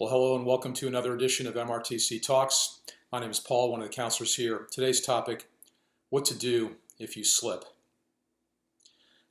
Well, hello and welcome to another edition of MRTC Talks. My name is Paul, one of the counselors here. Today's topic, what to do if you slip.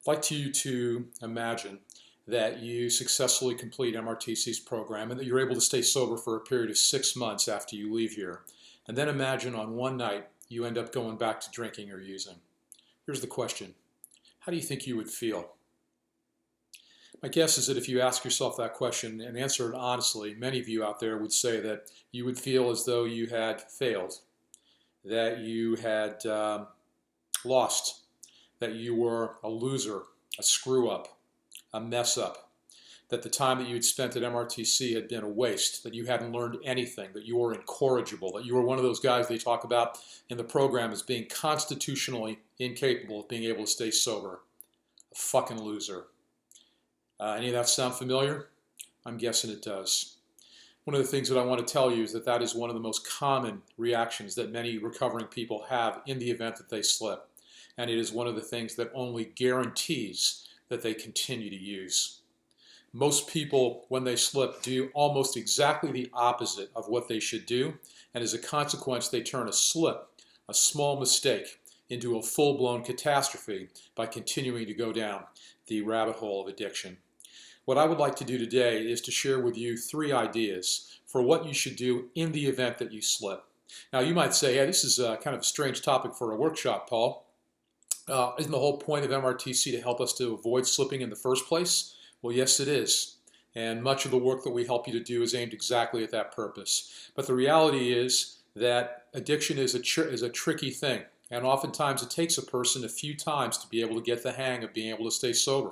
I'd like you to imagine that you successfully complete MRTC's program and that you're able to stay sober for a period of 6 months after you leave here. And then imagine on one night you end up going back to drinking or using. Here's the question. How do you think you would feel? My guess is that if you ask yourself that question and answer it honestly, many of you out there would say that you would feel as though you had failed, that you had lost, that you were a loser, a screw-up, a mess-up, that the time that you had spent at MRTC had been a waste, that you hadn't learned anything, that you were incorrigible, that you were one of those guys they talk about in the program as being constitutionally incapable of being able to stay sober. A fucking loser. Any of that sound familiar? I'm guessing it does. One of the things that I want to tell you is that that is one of the most common reactions that many recovering people have in the event that they slip. And it is one of the things that only guarantees that they continue to use. Most people, when they slip, do almost exactly the opposite of what they should do. And as a consequence, they turn a slip, a small mistake, into a full-blown catastrophe by continuing to go down the rabbit hole of addiction. What I would like to do today is to share with you 3 ideas for what you should do in the event that you slip. Now you might say, hey, this is kind of a strange topic for a workshop, Paul. Isn't the whole point of MRTC to help us to avoid slipping in the first place? Well, yes, it is. And much of the work that we help you to do is aimed exactly at that purpose. But the reality is that addiction is a tricky thing. And oftentimes it takes a person a few times to be able to get the hang of being able to stay sober.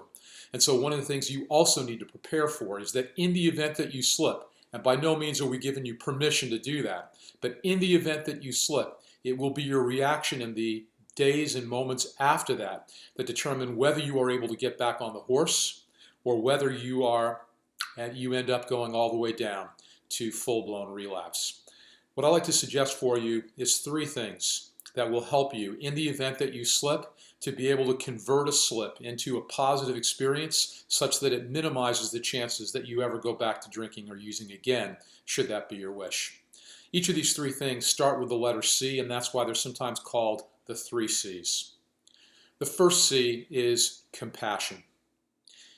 And so one of the things you also need to prepare for is that in the event that you slip, and by no means are we giving you permission to do that, but in the event that you slip, it will be your reaction in the days and moments after that that determine whether you are able to get back on the horse or whether you end up going all the way down to full-blown relapse. What I like to suggest for you is 3 things that will help you in the event that you slip to be able to convert a slip into a positive experience such that it minimizes the chances that you ever go back to drinking or using again, should that be your wish. Each of these 3 things start with the letter C, and that's why they're sometimes called the 3 C's. The first C is compassion.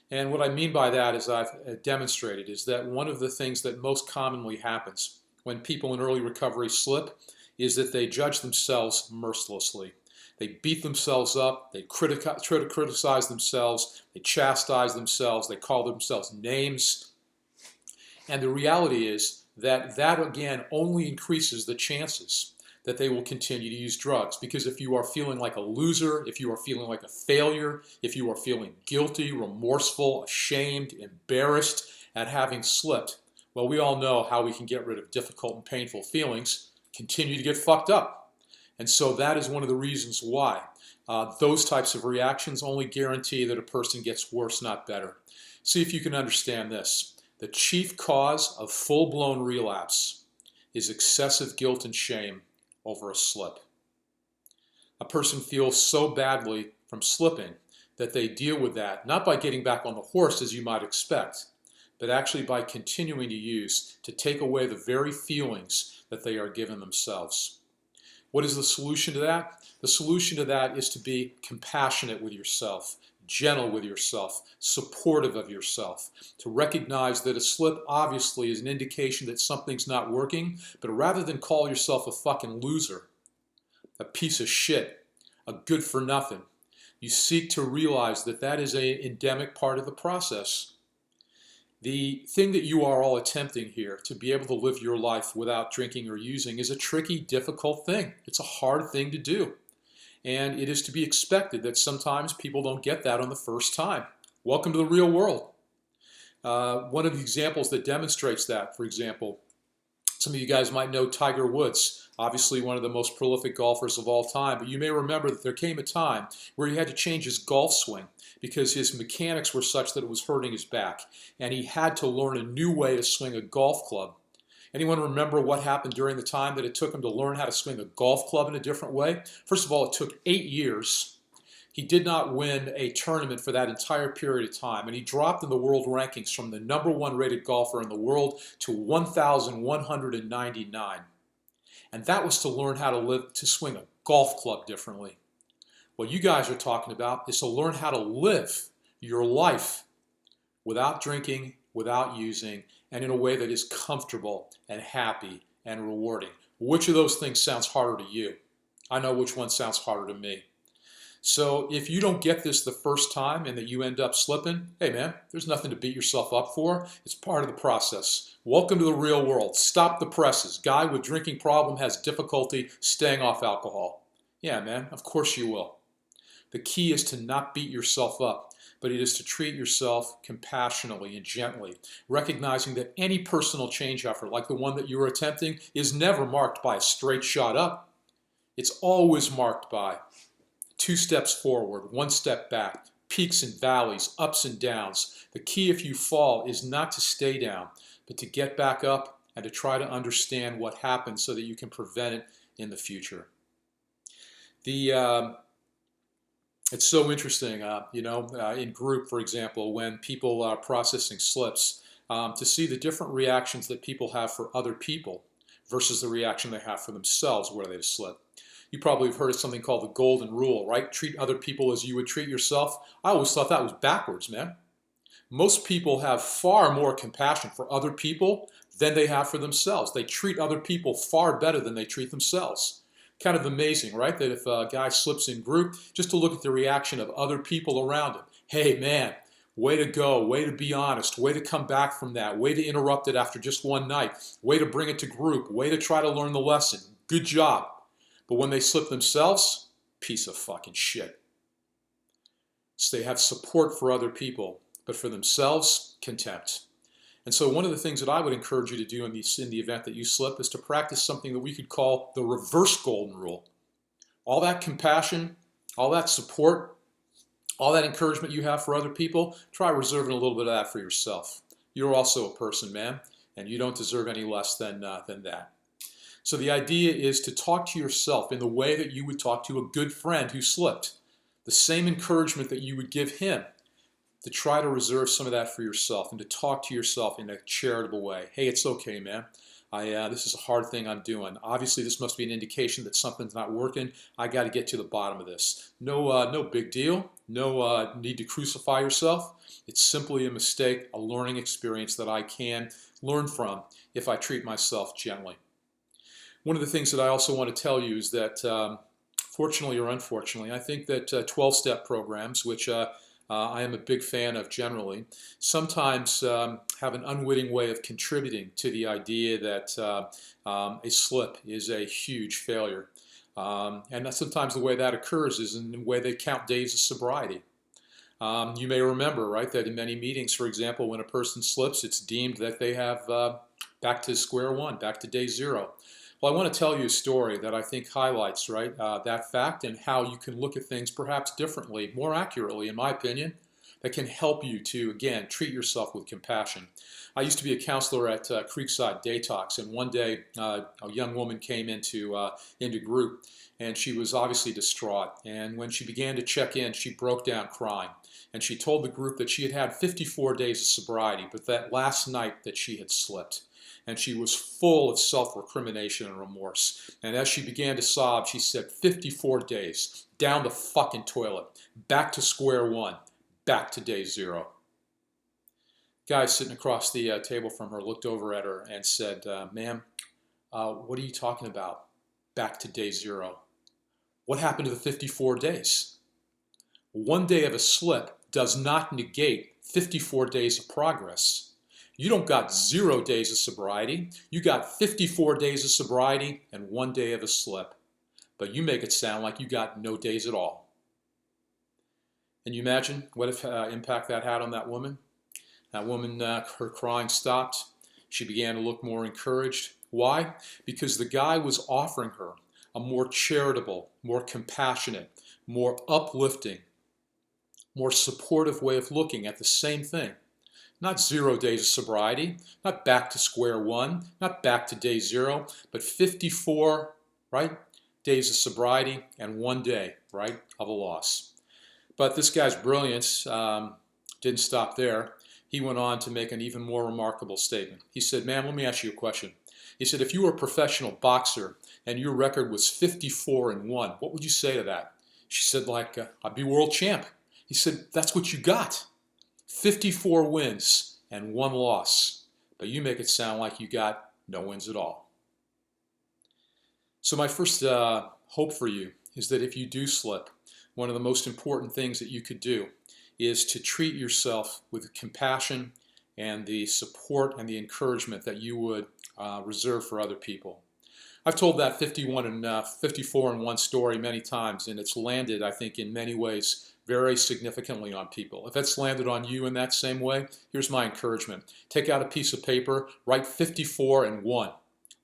And what I mean by that, as I've demonstrated, is that one of the things that most commonly happens when people in early recovery slip is that they judge themselves mercilessly. They beat themselves up, they criticize themselves, they chastise themselves, they call themselves names. And the reality is that that again only increases the chances that they will continue to use drugs. Because if you are feeling like a loser, if you are feeling like a failure, if you are feeling guilty, remorseful, ashamed, embarrassed at having slipped, well, we all know how we can get rid of difficult and painful feelings. Continue to get fucked up. And so that is one of the reasons why those types of reactions only guarantee that a person gets worse, not better. See if you can understand this. The chief cause of full-blown relapse is excessive guilt and shame over a slip. A person feels so badly from slipping that they deal with that, not by getting back on the horse as you might expect, but actually by continuing to use to take away the very feelings that they are given themselves. What is the solution to that? The solution to that is to be compassionate with yourself, gentle with yourself, supportive of yourself, to recognize that a slip obviously is an indication that something's not working, but rather than call yourself a fucking loser, a piece of shit, a good for nothing, you seek to realize that that is an endemic part of the process. The thing that you are all attempting here, to be able to live your life without drinking or using, is a tricky, difficult thing. It's a hard thing to do. And it is to be expected that sometimes people don't get that on the first time. Welcome to the real world. One of the examples that demonstrates that, for example, some of you guys might know Tiger Woods, obviously one of the most prolific golfers of all time, but you may remember that there came a time where he had to change his golf swing because his mechanics were such that it was hurting his back, and he had to learn a new way to swing a golf club. Anyone remember what happened during the time that it took him to learn how to swing a golf club in a different way? First of all, it took 8 years. He did not win a tournament for that entire period of time, and he dropped in the world rankings from the #1 rated golfer in the world to 1,199. And that was to learn how to swing a golf club differently. What you guys are talking about is to learn how to live your life without drinking, without using, and in a way that is comfortable and happy and rewarding. Which of those things sounds harder to you? I know which one sounds harder to me. So if you don't get this the first time and that you end up slipping, hey man, there's nothing to beat yourself up for. It's part of the process. Welcome to the real world. Stop the presses. Guy with drinking problem has difficulty staying off alcohol. Yeah man, of course you will. The key is to not beat yourself up, but it is to treat yourself compassionately and gently, recognizing that any personal change effort like the one that you are attempting is never marked by a straight shot up. It's always marked by 2 steps forward, 1 step back, peaks and valleys, ups and downs. The key if you fall is not to stay down, but to get back up and to try to understand what happened so that you can prevent it in the future. It's so interesting, in group, for example, when people are processing slips, to see the different reactions that people have for other people versus the reaction they have for themselves where they've slipped. You probably have heard of something called the golden rule, right? Treat other people as you would treat yourself. I always thought that was backwards, man. Most people have far more compassion for other people than they have for themselves. They treat other people far better than they treat themselves. Kind of amazing, right? That if a guy slips in group, just to look at the reaction of other people around him. Hey, man, way to go, way to be honest, way to come back from that, way to interrupt it after just one night, way to bring it to group, way to try to learn the lesson. Good job. But when they slip themselves, piece of fucking shit. So they have support for other people, but for themselves, contempt. And so one of the things that I would encourage you to do in the event that you slip is to practice something that we could call the reverse golden rule. All that compassion, all that support, all that encouragement you have for other people, try reserving a little bit of that for yourself. You're also a person, man, and you don't deserve any less than that. So the idea is to talk to yourself in the way that you would talk to a good friend who slipped. The same encouragement that you would give him, to try to reserve some of that for yourself and to talk to yourself in a charitable way. Hey, it's okay, man. This is a hard thing I'm doing. Obviously, this must be an indication that something's not working. I got to get to the bottom of this. No big deal. No need to crucify yourself. It's simply a mistake, a learning experience that I can learn from if I treat myself gently. One of the things that I also want to tell you is that, fortunately or unfortunately, I think that 12-step programs, which I am a big fan of generally, sometimes have an unwitting way of contributing to the idea that a slip is a huge failure. And that's sometimes the way that occurs is in the way they count days of sobriety. You may remember, right, that in many meetings, for example, when a person slips, it's deemed that they have back to square one, back to day 0. Well, I want to tell you a story that I think highlights, right, that fact and how you can look at things perhaps differently, more accurately, in my opinion, that can help you to, again, treat yourself with compassion. I used to be a counselor at Creekside Daytalks, and one day a young woman came into group, and she was obviously distraught. And when she began to check in, she broke down crying. And she told the group that she had had 54 days of sobriety, but that last night that she had slipped. And she was full of self-recrimination and remorse. And as she began to sob, she said, 54 days, down the fucking toilet, back to square one, back to day 0. Guy sitting across the table from her looked over at her and said, ma'am, what are you talking about? Back to day 0. What happened to the 54 days? One day of a slip does not negate 54 days of progress. You don't got 0 days of sobriety. You got 54 days of sobriety and 1 day of a slip. But you make it sound like you got no days at all. And you imagine what impact that had on that woman? That woman, her crying stopped. She began to look more encouraged. Why? Because the guy was offering her a more charitable, more compassionate, more uplifting, more supportive way of looking at the same thing. Not 0 days of sobriety, not back to square one, not back to day 0, but 54, right, days of sobriety and 1 day, right, of a loss. But this guy's brilliance didn't stop there. He went on to make an even more remarkable statement. He said, "Man, let me ask you a question." He said, "If you were a professional boxer and your record was 54-1, what would you say to that?" She said, "Like, I'd be world champ." He said, "That's what you got. 54 wins and 1 loss. But you make it sound like you got no wins at all." So my first hope for you is that if you do slip, one of the most important things that you could do is to treat yourself with compassion and the support and the encouragement that you would reserve for other people. I've told that 54-1 story many times, and it's landed, I think, in many ways very significantly on people. If it's landed on you in that same way, here's my encouragement. Take out a piece of paper, write 54-1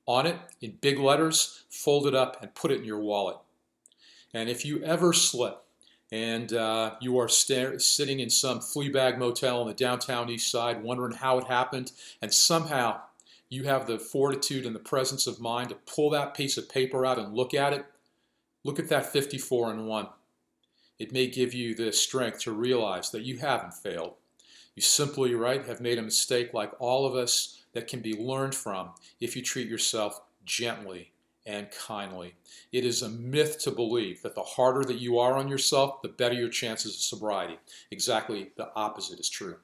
on it in big letters, fold it up, and put it in your wallet. And if you ever slip and you are sitting in some flea bag motel on the downtown east side wondering how it happened, and somehow you have the fortitude and the presence of mind to pull that piece of paper out and look at it, look at that 54-1. It may give you the strength to realize that you haven't failed. You simply, have made a mistake like all of us that can be learned from if you treat yourself gently and kindly. It is a myth to believe that the harder that you are on yourself, the better your chances of sobriety. Exactly the opposite is true.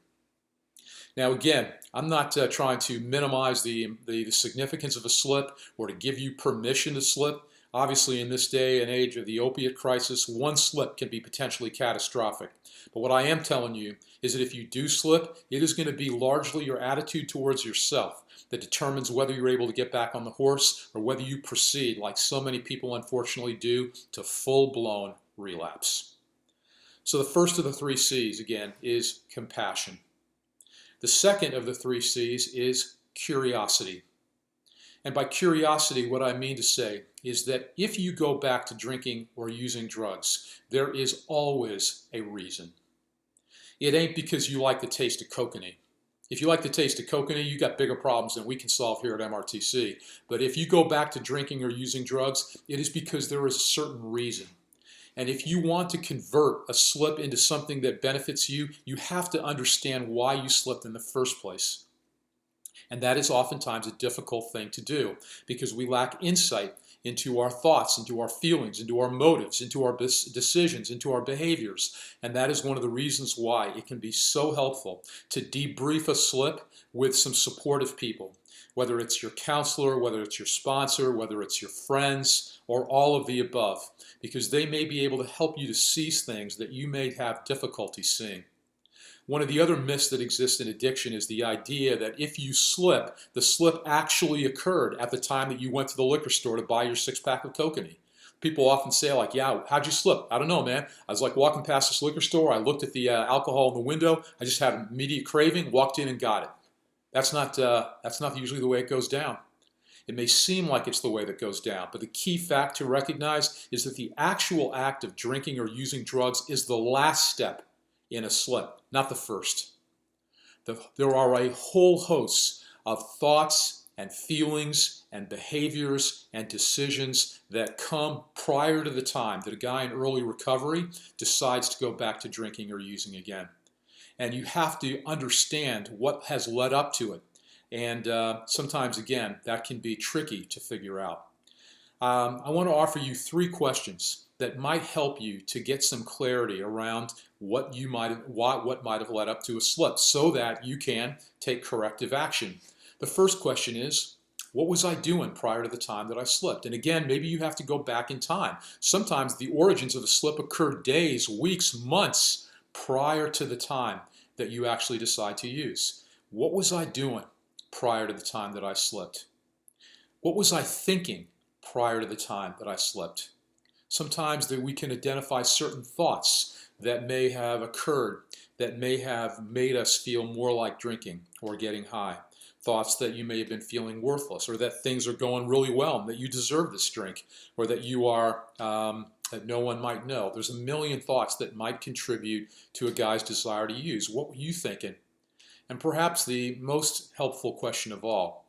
Now again, I'm not trying to minimize the significance of a slip or to give you permission to slip. Obviously, in this day and age of the opiate crisis, one slip can be potentially catastrophic. But what I am telling you is that if you do slip, it is going to be largely your attitude towards yourself that determines whether you're able to get back on the horse or whether you proceed, like so many people unfortunately do, to full-blown relapse. So the first of the 3 C's, again, is compassion. The second of the 3 C's is curiosity. And by curiosity, what I mean to say is that if you go back to drinking or using drugs, there is always a reason. It ain't because you like the taste of kokanee. If you like the taste of kokanee, you got bigger problems than we can solve here at MRTC. But if you go back to drinking or using drugs, it is because there is a certain reason. And if you want to convert a slip into something that benefits you, you have to understand why you slipped in the first place. And that is oftentimes a difficult thing to do because we lack insight into our thoughts, into our feelings, into our motives, into our decisions, into our behaviors. And that is one of the reasons why it can be so helpful to debrief a slip with some supportive people, whether it's your counselor, whether it's your sponsor, whether it's your friends, or all of the above, because they may be able to help you to see things that you may have difficulty seeing. One of the other myths that exist in addiction is the idea that if you slip, the slip actually occurred at the time that you went to the liquor store to buy your 6-pack of kokanee. People often say like, "Yeah, how'd you slip?" "I don't know, man. I was like walking past this liquor store. I looked at the alcohol in the window. I just had an immediate craving, walked in and got it." That's not usually the way it goes down. It may seem like it's the way that goes down, but the key fact to recognize is that the actual act of drinking or using drugs is the last step in a slip, not the first. There are a whole host of thoughts and feelings and behaviors and decisions that come prior to the time that a guy in early recovery decides to go back to drinking or using again. And you have to understand what has led up to it. And sometimes, again, that can be tricky to figure out. I want to offer you 3 questions that might help you to get some clarity around what might have led up to a slip so that you can take corrective action. The first question is, what was I doing prior to the time that I slipped? And again, maybe you have to go back in time. Sometimes the origins of a slip occur days, weeks, months prior to the time that you actually decide to use. What was I doing prior to the time that I slipped? What was I thinking prior to the time that I slipped? Sometimes we can identify certain thoughts that may have occurred that may have made us feel more like drinking or getting high. Thoughts that you may have been feeling worthless, or that things are going really well and that you deserve this drink, or that you are that no one might know. There's a million thoughts that might contribute to a guy's desire to use. What were you thinking? And perhaps the most helpful question of all,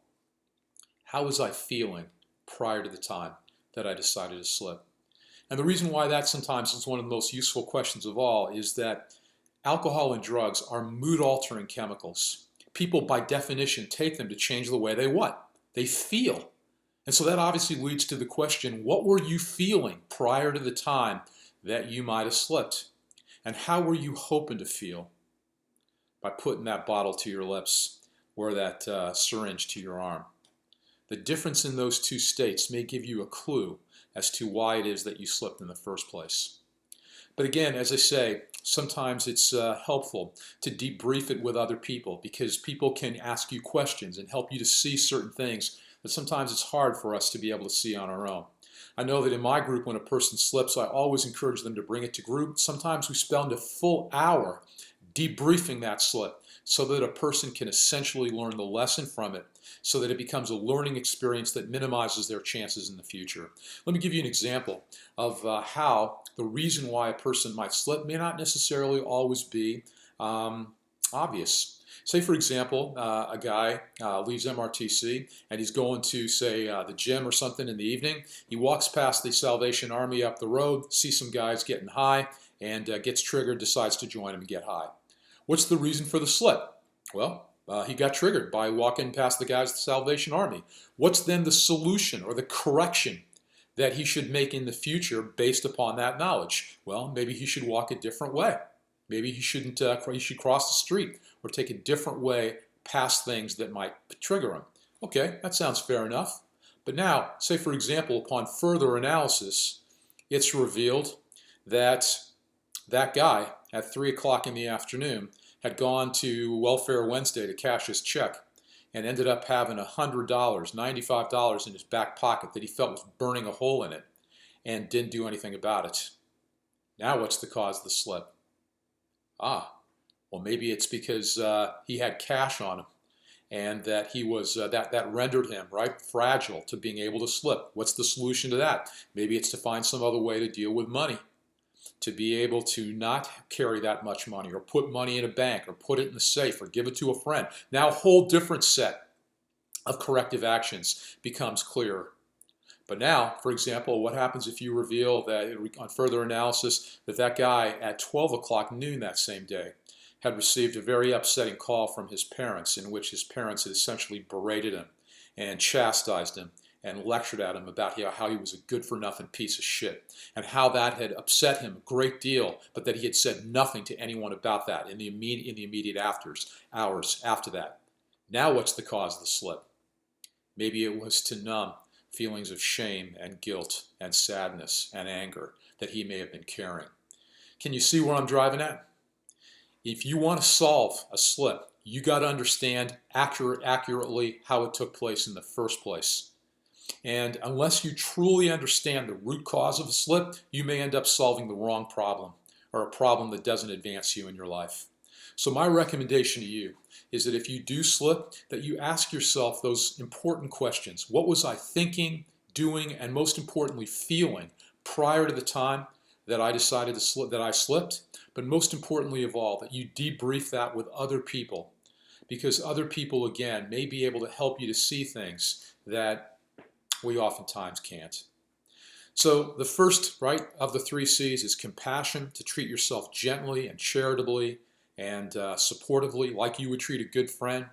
how was I feeling prior to the time that I decided to slip? And the reason why that sometimes is one of the most useful questions of all is that alcohol and drugs are mood-altering chemicals. People, by definition, take them to change the way they what? They feel. And so that obviously leads to the question, what were you feeling prior to the time that you might have slipped? And how were you hoping to feel by putting that bottle to your lips or that syringe to your arm? The difference in those two states may give you a clue as to why it is that you slipped in the first place. But again, as I say, sometimes it's helpful to debrief it with other people, because people can ask you questions and help you to see certain things that sometimes it's hard for us to be able to see on our own. I know that in my group, when a person slips, I always encourage them to bring it to group. Sometimes we spend a full hour debriefing that slip so that a person can essentially learn the lesson from it, so that it becomes a learning experience that minimizes their chances in the future. Let me give you an example of how the reason why a person might slip may not necessarily always be obvious. Say, for example, a guy leaves MRTC and he's going to, say, the gym or something in the evening. He walks past the Salvation Army up the road, sees some guys getting high, and gets triggered, decides to join them and get high. What's the reason for the slip? Well, he got triggered by walking past the guys at the Salvation Army. What's then the solution or the correction that he should make in the future based upon that knowledge? Well, maybe he should walk a different way. Maybe he shouldn't. He should cross the street or take a different way past things that might trigger him. Okay, that sounds fair enough. But now, say for example, upon further analysis, it's revealed that that guy at 3 o'clock in the afternoon had gone to Welfare Wednesday to cash his check and ended up having $100, $95 in his back pocket that he felt was burning a hole in it, and didn't do anything about it. Now what's the cause of the slip? Well, maybe it's because he had cash on him, and that he was that rendered him fragile to being able to slip. What's the solution to that? Maybe it's to find some other way to deal with money, to be able to not carry that much money, or put money in a bank, or put it in the safe, or give it to a friend. Now a whole different set of corrective actions becomes clearer. But now, for example, what happens if you reveal that on further analysis that guy at 12 o'clock noon that same day had received a very upsetting call from his parents, in which his parents had essentially berated him and chastised him and lectured at him about how he was a good-for-nothing piece of shit, and how that had upset him a great deal, but that he had said nothing to anyone about that in the immediate hours after that. Now what's the cause of the slip? Maybe it was to numb feelings of shame and guilt and sadness and anger that he may have been carrying. Can you see where I'm driving at? If you want to solve a slip, you got to understand accurately how it took place in the first place. And unless you truly understand the root cause of a slip, you may end up solving the wrong problem, or a problem that doesn't advance you in your life. So my recommendation to you is that if you do slip, that you ask yourself those important questions. What was I thinking, doing, and most importantly, feeling prior to the time that I decided to slip, that I slipped? But most importantly of all, that you debrief that with other people, because other people, again, may be able to help you to see things that we oftentimes can't. So the first, of the 3 C's is compassion, to treat yourself gently and charitably and supportively, like you would treat a good friend.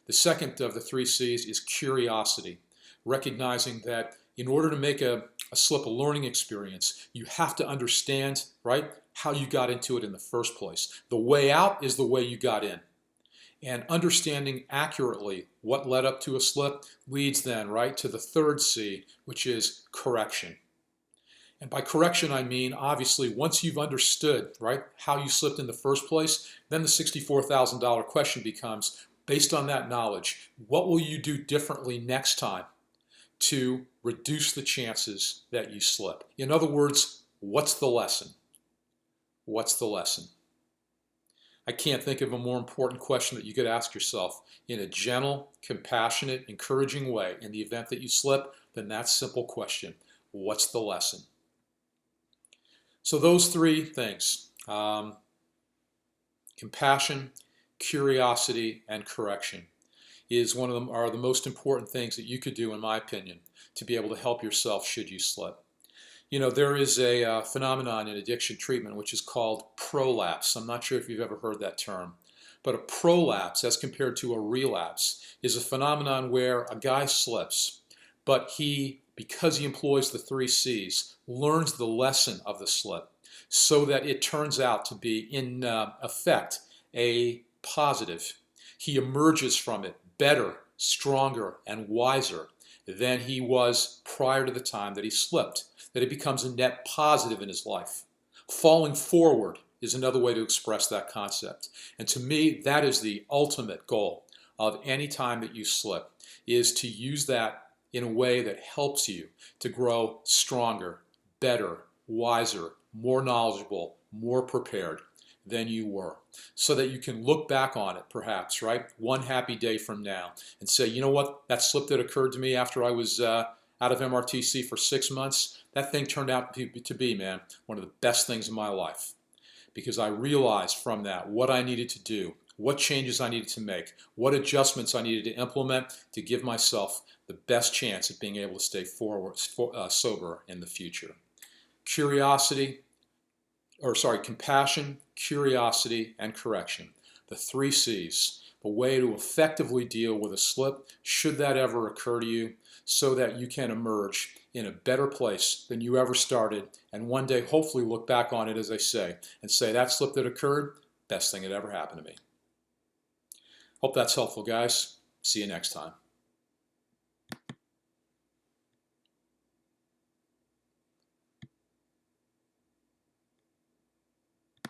The second of the 3 C's is curiosity, recognizing that in order to make a slip a learning experience, you have to understand, how you got into it in the first place. The way out is the way you got in. And understanding accurately what led up to a slip leads then, to the 3rd C, which is correction. And by correction, I mean, obviously, once you've understood, how you slipped in the first place, then the $64,000 question becomes, based on that knowledge, what will you do differently next time to reduce the chances that you slip? In other words, what's the lesson? What's the lesson? I can't think of a more important question that you could ask yourself in a gentle, compassionate, encouraging way in the event that you slip than that simple question. What's the lesson? So those 3 things, compassion, curiosity, and correction, are the most important things that you could do, in my opinion, to be able to help yourself should you slip. You know, there is a phenomenon in addiction treatment which is called prolapse. I'm not sure if you've ever heard that term. But a prolapse, as compared to a relapse, is a phenomenon where a guy slips, but he, because he employs the 3 C's, learns the lesson of the slip so that it turns out to be, in effect, a positive. He emerges from it better, stronger, and wiser than he was prior to the time that he slipped, that it becomes a net positive in his life. Falling forward is another way to express that concept. And to me, that is the ultimate goal of any time that you slip, is to use that in a way that helps you to grow stronger, better, wiser, more knowledgeable, more prepared than you were, so that you can look back on it, perhaps, right, one happy day from now and say, you know what, that slip that occurred to me after I was out of MRTC for 6 months, that thing turned out to be, man, one of the best things in my life. Because I realized from that what I needed to do, what changes I needed to make, what adjustments I needed to implement to give myself the best chance at being able to stay sober in the future. Compassion, curiosity, and correction. The 3 C's. The way to effectively deal with a slip, should that ever occur to you, so that you can emerge in a better place than you ever started, and one day hopefully look back on it, as I say, and say, that slip that occurred, best thing that ever happened to me. Hope that's helpful, guys. See you next time.